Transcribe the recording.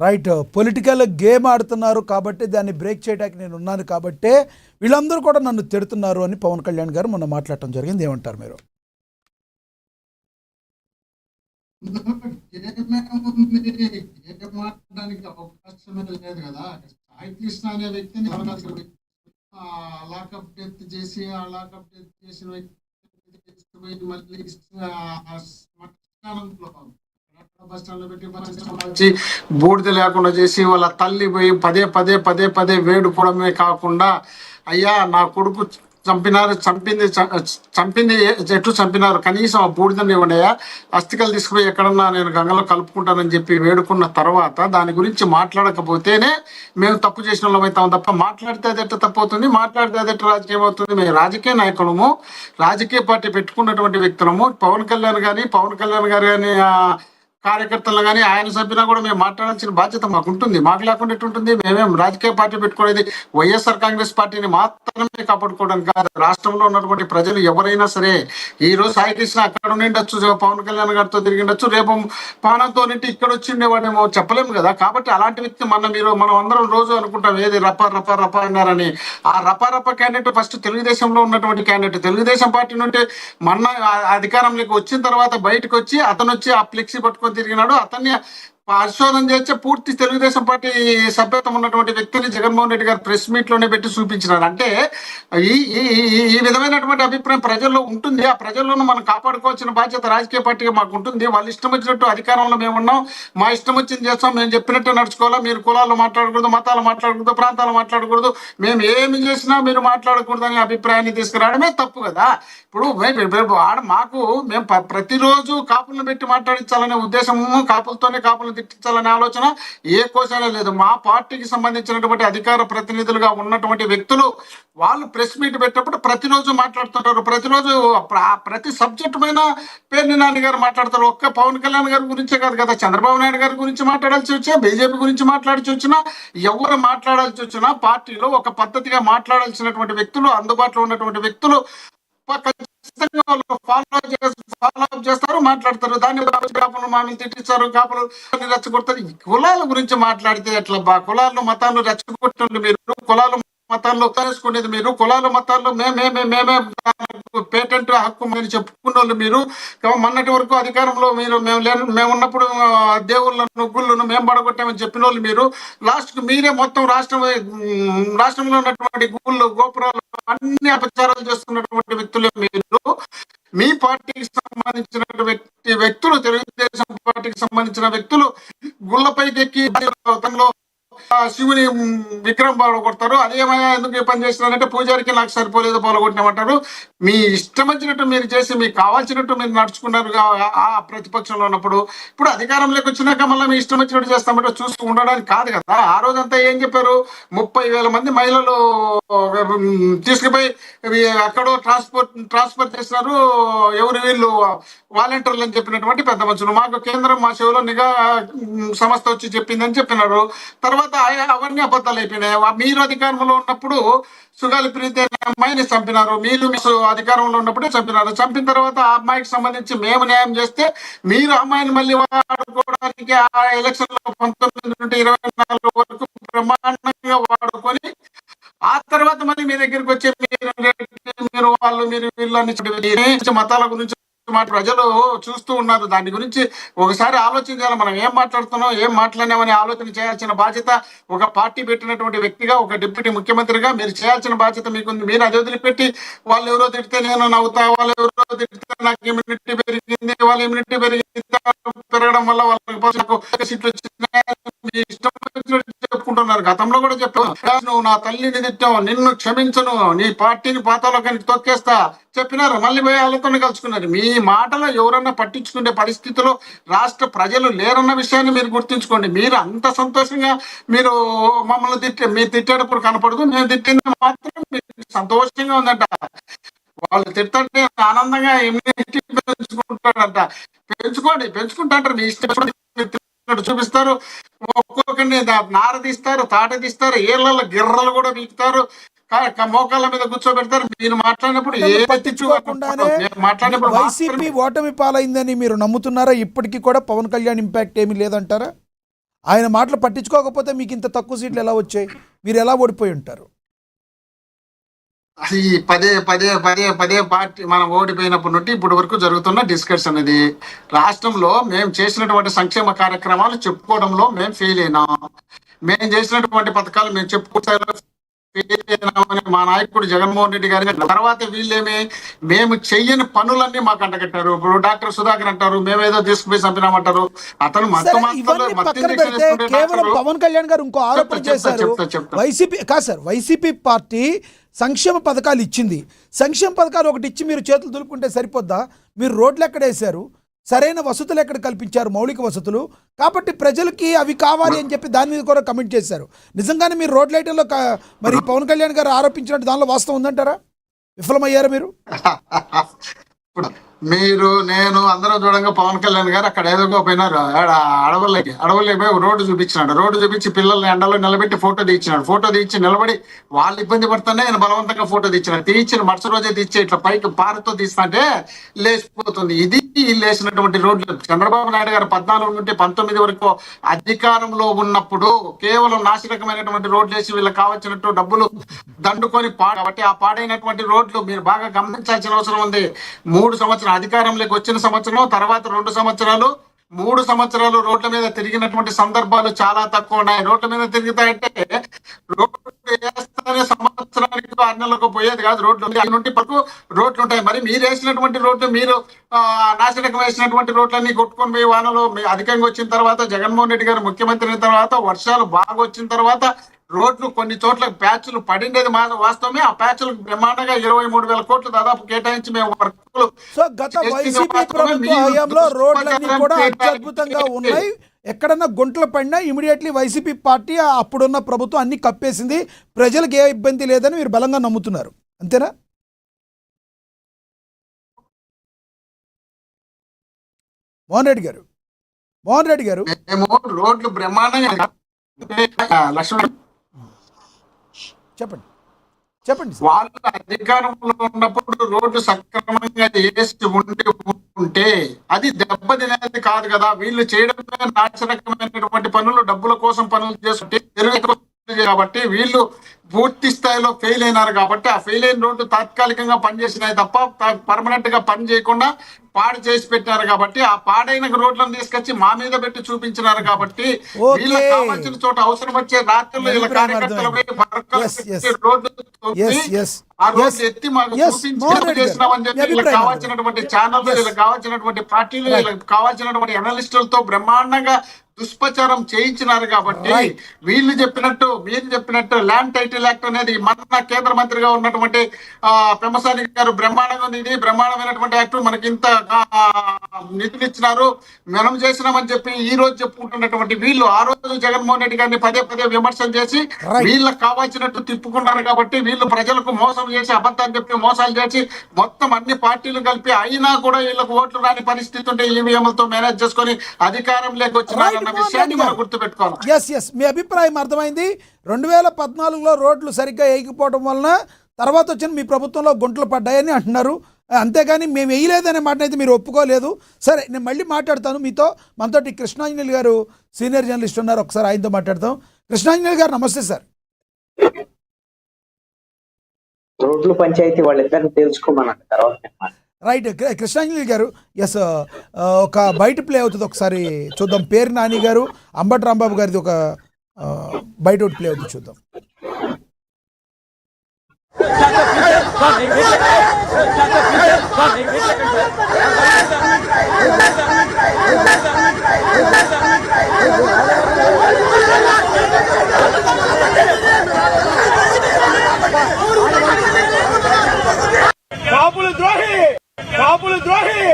Right. Political game ఆడుతున్నారు కాబట్టి దాన్ని బ్రేక్ చేయడానికి నేను ఉన్నాను కాబట్టే వీళ్ళందరూ కూడా నన్ను తిడుతున్నారు అని పవన్ కళ్యాణ్ గారు మొన్న మాట్లాడటం జరిగింది. ఏమంటారు మీరు? మాట్లాడడానికి అవకాశమే లేదు కదా. సాయి కృష్ణ అనే వ్యక్తిని లాకప్ డెత్ చేసి ఆ లాకప్ డెత్ చేసిన వ్యక్తి తీసుకుపోయి మళ్ళీ శ్మశానంలో బస్ స్టాండ్ లో పెట్టి బూడిద లేకుండా చేసి వాళ్ళ తల్లి పోయి పదే పదే పదే పదే వేడుకోవడమే కాకుండా, అయ్యా నా కొడుకు చంపినారు, చంపింది చెట్టు చంపినారు, కనీసం ఆ బూడిదని ఇవ్వండియా, అస్థికలు తీసుకుపోయి ఎక్కడన్నా నేను గంగలో కలుపుకుంటానని చెప్పి వేడుకున్న తర్వాత దాని గురించి మాట్లాడకపోతేనే మేము తప్పు చేసిన వాళ్ళం అవుతాం తప్ప, మాట్లాడితే అది ఎట్లా తప్పు అవుతుంది, మాట్లాడితే అది ఎట్లా రాజకీయం అవుతుంది? మేము రాజకీయ నాయకులము, రాజకీయ పార్టీ పెట్టుకున్నటువంటి వ్యక్తులము. పవన్ కళ్యాణ్ గారు కానీ కార్యకర్తలు కానీ ఆయన సభ్యులు కూడా మేము మాట్లాడాల్సిన బాధ్యత మాకు ఉంటుంది. మాకు లేకుండా ఎట్టుంటుంది? మేమేం రాజకీయ పార్టీ పెట్టుకునేది వైఎస్ఆర్ కాంగ్రెస్ పార్టీని మాత్రమే కాపాడుకోవడానికి కాదు. రాష్ట్రంలో ఉన్నటువంటి ప్రజలు ఎవరైనా సరే, ఈ రోజు సాయి కృష్ణ అక్కడ ఉండిండొచ్చు, పవన్ కళ్యాణ్ గారితో తిరిగిండొచ్చు, రేపు పానంతో నింటి ఇక్కడ వచ్చిండేవాడేమో చెప్పలేము కదా. కాబట్టి అలాంటి వ్యక్తి మనం అందరం రోజు అనుకుంటాం ఏది రప రప రప అన్నారని. ఆ రప రప క్యాండిడేట్ ఫస్ట్ తెలుగుదేశంలో ఉన్నటువంటి క్యాండిడేట్, తెలుగుదేశం పార్టీ నుండి మొన్న అధికారంలోకి వచ్చిన తర్వాత బయటకు వచ్చి అతను వచ్చి ఆ ఫ్లెక్సీ పట్టుకొని తిరిగినాడు. అతన్ని పరిశోధన చేస్తే పూర్తి తెలుగుదేశం పార్టీ సభ్యత్వం ఉన్నటువంటి వ్యక్తిని జగన్మోహన్ రెడ్డి గారు ప్రెస్ మీట్ లోనే పెట్టి చూపించినారు. అంటే ఈ ఈ విధమైనటువంటి అభిప్రాయం ప్రజల్లో ఉంటుంది. ఆ ప్రజల్లోనూ మనం కాపాడుకోవాల్సిన బాధ్యత రాజకీయ పార్టీగా మాకు ఉంటుంది. వాళ్ళు ఇష్టం వచ్చినట్టు అధికారంలో మేము ఉన్నాం, మా ఇష్టం వచ్చింది చేస్తాం, మేము చెప్పినట్టు నడుచుకోవాలా. మీరు కులాలు మాట్లాడకూడదు, మతాలు మాట్లాడకూడదు, ప్రాంతాలు మాట్లాడకూడదు, మేము ఏమి చేసినా మీరు మాట్లాడకూడదు అనే అభిప్రాయాన్ని తీసుకురావడమే తప్పు కదా. ఇప్పుడు మాకు మేము ప్రతిరోజు కాపులను పెట్టి మాట్లాడించాలనే ఉద్దేశము, కాపులను తిట్టించాలనే ఆలోచన ఏ కోశాలే లేదు. మా పార్టీకి సంబంధించినటువంటి అధికార ప్రతినిధులుగా ఉన్నటువంటి వ్యక్తులు వాళ్ళు ప్రెస్ మీట్ పెట్టినప్పుడు ప్రతిరోజు మాట్లాడుతుంటారు. ప్రతిరోజు ప్రతి సబ్జెక్టు పైన పేర్ని నాని గారు మాట్లాడతారు. ఒక్క పవన్ కళ్యాణ్ గారి గురించే కాదు కదా, చంద్రబాబు నాయుడు గారి గురించి మాట్లాడాల్సి వచ్చినా, బీజేపీ గురించి మాట్లాడాల్సి వచ్చినా, ఎవరు మాట్లాడాల్సి వచ్చినా పార్టీలో ఒక పద్ధతిగా మాట్లాడాల్సినటువంటి వ్యక్తులు, అందుబాటులో ఉన్నటువంటి వ్యక్తులు ఖచ్చితంగా వాళ్ళు ఫాలో అప్ చేస్తారు, మాట్లాడతారు. దాన్ని కాపులు మామూలు తిట్టిస్తారు, కాపులు రెచ్చగొడతారు. కులాల గురించి మాట్లాడితే ఎట్లా బా? కులాలు మతాలు రెచ్చగొట్టినట్టు మీరు, కులాలు మతాల్లో తెలుసుకునేది మీరు, కులాలు మతాల్లో మేమే పేటెంట్ హక్కు మీరు చెప్పుకున్న వాళ్ళు మీరు. మొన్నటి వరకు అధికారంలో మేము ఉన్నప్పుడు దేవుళ్ళను గుళ్ళను మేము పడగొట్టామని చెప్పిన వాళ్ళు మీరు. లాస్ట్ కు మీరే మొత్తం రాష్ట్రంలో ఉన్నటువంటి గుళ్ళు గోపురాలు అన్ని అపచారాలు చేస్తున్నటువంటి వ్యక్తులే మీరు. మీ పార్టీకి సంబంధించిన వ్యక్తులు, తెలుగుదేశం పార్టీకి సంబంధించిన వ్యక్తులు గుళ్ళపైకి ఎక్కి శివుని విగ్రహం పాల్గొడతారు. అదేమయ్యా ఎందుకు పని చేస్తున్నారంటే పూజారికి నాకు సరిపోలేదు పాల్గొట్టినామంటారు. మీ ఇష్టం వచ్చినట్టు మీరు చేసి మీకు కావాల్సినట్టు మీరు నడుచుకున్నారు ఆ ప్రతిపక్షంలో ఉన్నప్పుడు. ఇప్పుడు అధికారంలోకి వచ్చినాక మళ్ళీ మీ ఇష్టం వచ్చినట్టు చేస్తామంటే చూస్తూ ఉండడానికి కాదు కదా. ఆ రోజంతా ఏం చెప్పారు? 30,000 మంది మహిళలు తీసుకుపోయి అక్కడో ట్రాన్స్ఫర్ చేసినారు. ఎవరు? వీళ్ళు వాలంటీర్లు అని చెప్పినటువంటి పెద్ద మనుషులు. మాకు కేంద్రం మా చెవిలో నిఘా సంస్థ వచ్చి చెప్పిందని చెప్పినారు. తర్వాత అవన్నీ అబద్ధాలు అయిపోయినాయి. మీరు అధికారంలో ఉన్నప్పుడు సుగాలి ప్రీతి అమ్మాయిని చంపినారు, మీరు అధికారంలో ఉన్నప్పుడే చంపినారు. చంపిన తర్వాత ఆ అమ్మాయికి సంబంధించి మేము న్యాయం చేస్తే మీరు అమ్మాయిని మళ్ళీ వాడుకోవడానికి ఆ ఎలక్షన్ లో 19 నుండి 24 వరకు బ్రహ్మాండంగా వాడుకొని ఆ తర్వాత మళ్ళీ మీ దగ్గరికి వచ్చే మీరు వాళ్ళు మీరు వీళ్ళు మతాల గురించి ప్రజలు చూస్తూ ఉన్నారు. దాని గురించి ఒకసారి ఆలోచించాలి. మనం ఏం మాట్లాడుతున్నాం, ఏం మాట్లాడినామని ఆలోచన చేయాల్సిన బాధ్యత ఒక పార్టీ పెట్టినటువంటి వ్యక్తిగా, ఒక డిప్యూటీ ముఖ్యమంత్రిగా మీరు చేయాల్సిన బాధ్యత మీకుంది. మీరు అది వదిలిపెట్టి వాళ్ళు ఎవరో తిడితే నేను నవ్వుతా, వాళ్ళు ఎవరో తిడితే నాకు ఇమ్యూనిటీ పెరిగింది, వాళ్ళ ఇమ్యూనిటీ పెరగడం వల్ల వాళ్ళకి సీట్లు వచ్చినాయి ఇష్టం చెప్పుకుంటున్నారు. గతంలో కూడా చెప్పాను, నువ్వు నా తల్లిని తిట్టావు, నిన్ను క్షమించను, నీ పార్టీని పాతాలోకానికి తొక్కేస్తా చెప్పినారు. మళ్ళీ పోయి వాళ్ళతో కలుసుకున్నారు. మీ మాటలో ఎవరన్నా పట్టించుకునే పరిస్థితిలో రాష్ట్ర ప్రజలు లేరన్న విషయాన్ని మీరు గుర్తుంచుకోండి. మీరు అంత సంతోషంగా మీరు మమ్మల్ని మీరు తిట్టేటప్పుడు కనపడదు, మేము తిట్టింది మాత్రం మీకు సంతోషంగా ఉందంట. వాళ్ళు తిట్టంటే ఆనందంగా ఇమ్యూనిటీ పెంచుకుంటాడంట. పెంచుకుంటాంటారు. మీ ఇష్టం చూపిస్తారు, ఒక్కొక్కరిని నార తీస్తారు, తాట తీస్తారు, ఏళ్ళ గిర్రలు కూడా పీకుతారు, మోకాళ్ళ మీద కూర్చోబెడతారు. మీరు మాట్లాడినప్పుడు వైసీపీ ఓటమి పాలైందని మీరు నమ్ముతున్నారా? ఇప్పటికీ కూడా పవన్ కళ్యాణ్ ఇంపాక్ట్ ఏమీ లేదంటారా? ఆయన మాటలు పట్టించుకోకపోతే మీకు ఇంత తక్కువ సీట్లు ఎలా వచ్చాయి? మీరు ఎలా ఓడిపోయి ఉంటారు? అది పదే పదే పదే పదే పార్టీ మనం ఓడిపోయినప్పటి నుండి ఇప్పటి వరకు జరుగుతున్న డిస్కషన్ ఇది. రాష్ట్రంలో మేము చేసినటువంటి సంక్షేమ కార్యక్రమాలు చెప్పుకోవడంలో మేము ఫెయిల్ అయినాం. మేము చేసినటువంటి పథకాలు మేము చెప్పుకుంటామని మా నాయకుడు జగన్మోహన్ రెడ్డి గారి తర్వాత వీళ్ళేమి మేము చెయ్యని పనులన్నీ మాకు అంటగట్టారు. ఇప్పుడు డాక్టర్ సుధాకర్ అంటారు మేమేదో తీసుకుపోయి చంపినామంటారు. అతను సరే, ఇవన్నీ పక్కన పెడితే కేవలం పవన్ కళ్యాణ్ గారు ఇంకో ఆరోపణ చేశారు. వైసీపీ కాదు సార్, వైసీపీ పార్టీ సంక్షేమ పథకాలు ఇచ్చింది. సంక్షేమ పథకాలు ఒకటి ఇచ్చి మీరు చేతులు దులుపుకుంటే సరిపోద్దా? మీరు రోడ్లు ఎక్కడ వేశారు? సరైన వసతులు ఎక్కడ కల్పించారు? మౌలిక వసతులు. కాబట్టి ప్రజలకి అవి కావాలి అని చెప్పి దాని మీద కూడా కమెంట్ చేశారు. నిజంగానే మీరు రోడ్ల లైటర్లో మరి పవన్ కళ్యాణ్ గారు ఆరోపించినట్టు దానిలో వాస్తవం ఉందంటారా? విఫలమయ్యారా మీరు? మీరు నేను అందరం చూడంగా పవన్ కళ్యాణ్ గారు అక్కడ ఏదో పోయినారు అడవులకి పోయి రోడ్డు చూపించినాడు. రోడ్డు చూపించి పిల్లల్ని ఎండలో నిలబెట్టి ఫోటో తీయించినాడు. ఫోటో తీయించి నిలబడి వాళ్ళు ఇబ్బంది పడుతుంటే ఆయన బలవంతంగా ఫోటో తీయించినాడు. తీయించిన మరుసటి రోజే తీర్చి ఇట్లా పైకి పారతో తీస్తుంటే లేచిపోతుంది. ఇది లేచినటువంటి రోడ్లు. చంద్రబాబు నాయుడు గారు 14 నుండి 19 వరకు అధికారంలో ఉన్నప్పుడు కేవలం నాశనకమైనటువంటి రోడ్లు వేసి వీళ్ళకి కావాల్సినట్టు డబ్బులు దండుకొని కాబట్టి ఆ పాడైనటువంటి రోడ్లు మీరు బాగా గమనించాల్సిన అవసరం ఉంది. 3 సంవత్సరాలు అధికారంలోకి వచ్చిన సంవత్సరం తర్వాత 2 సంవత్సరాలు 3 సంవత్సరాలు రోడ్ల మీద తిరిగినటువంటి సందర్భాలు చాలా తక్కువ ఉన్నాయి. రోడ్ల మీద తిరుగుతాయంటే రోడ్లు వేస్తేనే సంవత్సరానికి 6 నెలలకు పోయేది కాదు. రోడ్లు నుండి పరకు రోడ్లు ఉంటాయి. మరి మీరు వేసినటువంటి రోడ్లు మీరు నాశనకం వేసినటువంటి రోడ్లన్నీ కొట్టుకొని పోయి వానలో అధికంగా వచ్చిన తర్వాత జగన్మోహన్ రెడ్డి గారు ముఖ్యమంత్రి అయిన తర్వాత వర్షాలు బాగా వచ్చిన తర్వాత రోడ్లు కొన్ని చోట్ల ప్యాచ్లు పడిండేది వాస్తవమే. ఆ ప్యాచ్లకు బ్రహ్మాండంగా 23,000 కోట్లు దాదాపు కేటాయించి మేము వర్కులు. సో గత వైసీపీ ప్రభుత్వ హయాంలో రోడ్లన్నీ కూడా అత్యద్భుతంగా ఉన్నాయి. ఎక్కడన్నా గుంటలు పడినా ఇమీడియట్లీ వైసీపీ పార్టీ అప్పుడున్న ప్రభుత్వం అన్ని కప్పేసింది. ప్రజలకు ఏ ఇబ్బంది లేదని మీరు బలంగా నమ్ముతున్నారు, అంతేనా? మోహన్ రెడ్డి గారు మేము రోడ్లు బ్రహ్మాండంగా లక్ష్మణ్ చెప్పండి. వాళ్ళు అధికారంలో ఉన్నప్పుడు రోడ్డు సక్రమంగా చేసి ఉంటే అది దెబ్బతినేది కాదు కదా. వీళ్ళు చేయడమే నాశనకమైనటువంటి పనులు, డబ్బుల కోసం పనులు చేస్తుంటే కాబట్టి వీళ్ళు పూర్తి స్థాయిలో ఫెయిల్ అయినారు. కాబట్టి ఆ ఫెయిల్ అయిన రోడ్డు తాత్కాలికంగా పనిచేసినాయి తప్ప పర్మనెంట్ గా పని చేయకుండా పాడు చేసి పెట్టారు. కాబట్టి ఆ పాడైన రోడ్లను తీసుకొచ్చి మా మీద పెట్టి చూపించినారు. కాబట్టి వీళ్ళకి కావాల్సిన చోట అవసరం వచ్చే రాత్రులు వీళ్ళ కార్యకర్తలు రోడ్డు ఆ రోజు ఎత్తి మాకు చూపించి చేసినామని చెప్పి వీళ్ళకి కావాల్సినటువంటి ఛానళ్ళు, వీళ్ళకి కావాల్సినటువంటి పార్టీలు, వీళ్ళకి కావాల్సినటువంటి అనలిస్టులతో బ్రహ్మాండంగా దుష్ప్రచారం చేయించినారు. కాబట్టి వీళ్ళు చెప్పినట్టు మీరు చెప్పినట్టు ల్యాండ్ టైటిల్ యాక్ట్ అనేది మన కేంద్ర మంత్రిగా ఉన్నటువంటి పెమ్మసాని గారు బ్రహ్మాండమైనటువంటి యాక్ట్ మనకి ఇంత నిధులు ఇచ్చినారు మనం చేసినామని చెప్పి ఈ రోజు చెప్పుకుంటున్నటువంటి వీళ్ళు ఆ రోజు జగన్మోహన్ రెడ్డి గారిని పదే విమర్శలు చేసి వీళ్ళకి కావాల్సినట్టు తిప్పుకున్నారు. కాబట్టి వీళ్ళు ప్రజలకు మోసం చేసి అబద్ధాలు చెప్పి మోసాలు చేసి మొత్తం అన్ని పార్టీలు కలిపి అయినా కూడా వీళ్ళకు ఓట్లు రాని పరిస్థితి ఉంటే ఈవీఎంలతో మేనేజ్ చేసుకొని అధికారంలోకి వచ్చినారు. మీ అభిప్రాయం అర్థమైంది. 2014లో రోడ్లు సరిగ్గా వేయకపోవడం వలన తర్వాత వచ్చిన మీ ప్రభుత్వంలో గుంటలు పడ్డాయని అంటున్నారు. అంతేగాని మేము వేయలేదనే మాట అయితే మీరు ఒప్పుకోలేదు. సరే, నేను మళ్ళీ మాట్లాడతాను మీతో. మనతోటి కృష్ణాంజనేయులు గారు సీనియర్ జర్నలిస్ట్ ఉన్నారు, ఒకసారి ఆయనతో మాట్లాడతాం. కృష్ణాంజనేయులు గారు నమస్తే సార్. రోడ్లు పంచాయతీ వాళ్ళిద్దరిని తెలుసుకోమన్నారు తర్వాత. రైట్ కృష్ణాంజలి గారు, ఎస్, ఒక బయట ప్లే అవుతుంది, ఒకసారి చూద్దాం. పేరు నాని గారు, అంబటి రాంబాబు గారిది ఒక బయట ఒకటి ప్లే అవుతుంది, చూద్దాం. కాపులు ద్రోహి